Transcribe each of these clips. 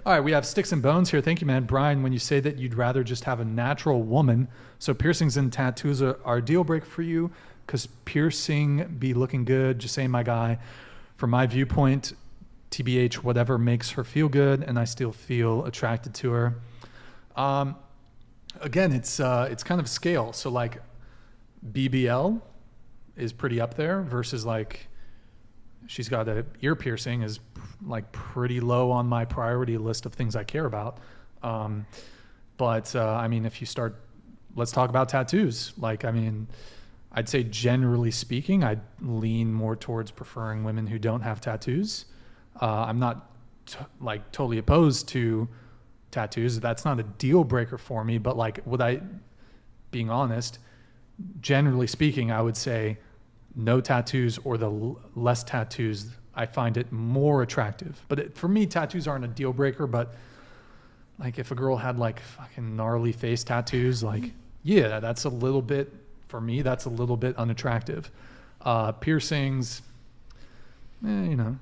All right, we have Sticks and Bones here. Thank you, man. Brian, when you say that you'd rather just have a natural woman, so piercings and tattoos are a deal breaker for you, because piercing be looking good, just saying, my guy. From my viewpoint, TBH, whatever makes her feel good, and I still feel attracted to her. Again, it's kind of a scale. So like BBL is pretty up there versus like she's got an ear piercing is like pretty low on my priority list of things I care about. But I mean, if you start, let's talk about tattoos. Like, I mean, I'd say generally speaking, I'd lean more towards preferring women who don't have tattoos. I'm not like totally opposed to tattoos. That's not a deal breaker for me, but like, being honest, generally speaking, I would say no tattoos or the less tattoos, I find it more attractive. But for me, tattoos aren't a deal breaker, but like if a girl had like fucking gnarly face tattoos, like, yeah, that's a little bit, for me, that's a little bit unattractive. Piercings, you know,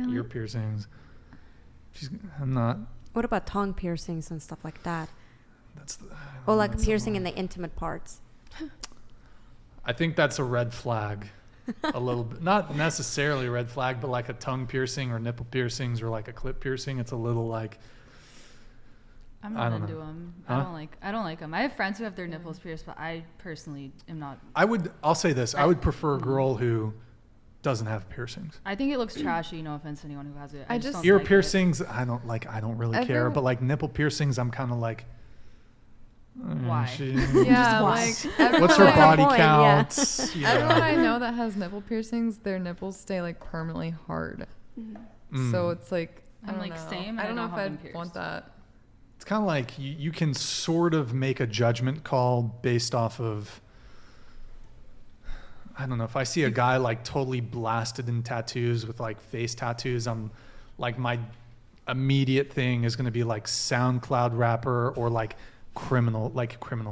ear piercings. I'm not. What about tongue piercings and stuff like that? Or like piercing in the intimate parts. I think that's a red flag. A little bit, not necessarily a red flag, but like a tongue piercing or nipple piercings or like a clip piercing, it's a little like. I'm not into them. Huh? I don't like them. I have friends who have their nipples pierced, but I personally am not. I'll say this. I would prefer a girl who doesn't have piercings. I think it looks trashy. No offense to anyone who has it. I just ear like piercings. I don't really care. But like nipple piercings, I'm kind of like. Why? Yeah, like what's her body count? Yeah. Everyone I know that has nipple piercings, their nipples stay like permanently hard. So it's like I'm like know. Same. I don't know if I'd want that. It's kind of like you can sort of make a judgment call based off of. I don't know, if I see a guy like totally blasted in tattoos with like face tattoos, I'm like, my immediate thing is going to be like SoundCloud rapper or like criminal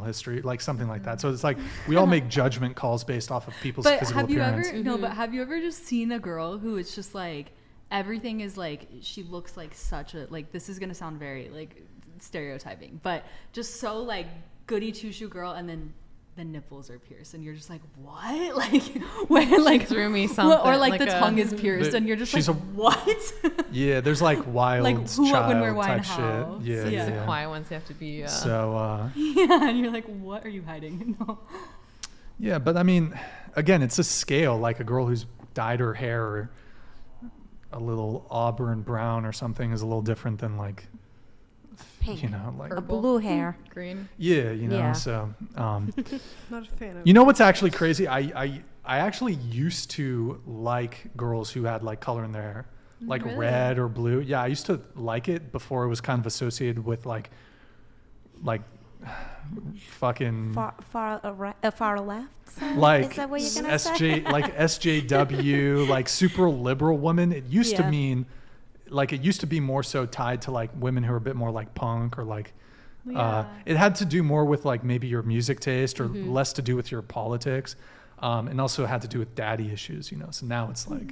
history, like something like that. So it's like we all make judgment calls based off of people's physical appearance. But have you ever just seen a girl who is just like everything is like she looks like such a like this is gonna sound very like stereotyping, but just so like goody two shoe girl, and then the nipples are pierced, and you're just like, what? Like, when like threw me something, or like the tongue is pierced, and you're just like, what? Yeah, there's like wild like who, child when, where, why, type and how. shit. Yeah, so yeah. The quiet ones have to be. So. Yeah, and you're like, what are you hiding? No. Yeah, but I mean, again, it's a scale. Like a girl who's dyed her hair or a little auburn brown or something is a little different than like. Pink. You know, like purple. Blue hair, green. Yeah, you know. Yeah. So, not a fan of. You know what's actually crazy? I actually used to like girls who had like color in their hair, like really? red or blue. Yeah, I used to like it before it was kind of associated with like fucking far left. Side? Like is that what you're gonna say? like SJW, like super liberal woman. It used to mean. Like it used to be more so tied to like women who are a bit more like punk or like it had to do more with like maybe your music taste or less to do with your politics, and also had to do with daddy issues, you know. So now it's like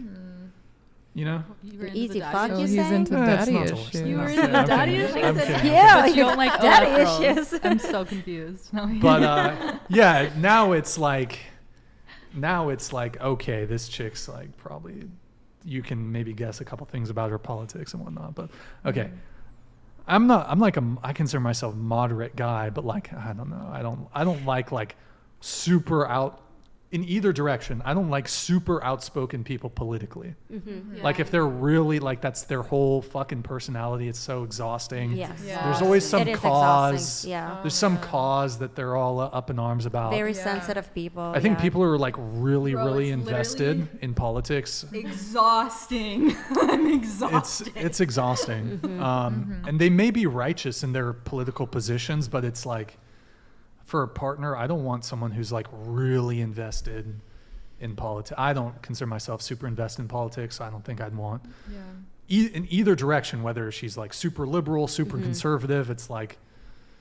you know, easy fuck. So You he's saying? into daddy issues. You were into daddy issues. Yeah, but you don't like daddy issues. I'm so confused. No. But yeah, now it's like okay, this chick's like probably. You can maybe guess a couple things about her politics and whatnot, but okay. I consider myself a moderate guy, but like, I don't know. I don't like super out in either direction. I don't like super outspoken people politically. Yeah. Like if they're really like, that's their whole fucking personality. It's so exhausting. Yes. Yeah. There's always some cause. Exhausting. Yeah. There's some cause that they're all up in arms about. Very sensitive people. I think people are like really, Bro, really it's invested in politics. Exhausting. I'm exhausted. It's exhausting. And they may be righteous in their political positions, but it's like, for a partner, I don't want someone who's like really invested in politics. I don't consider myself super invested in politics. So I don't think I'd want in either direction, whether she's like super liberal, super conservative. It's like,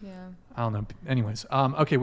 I don't know. Anyways, okay.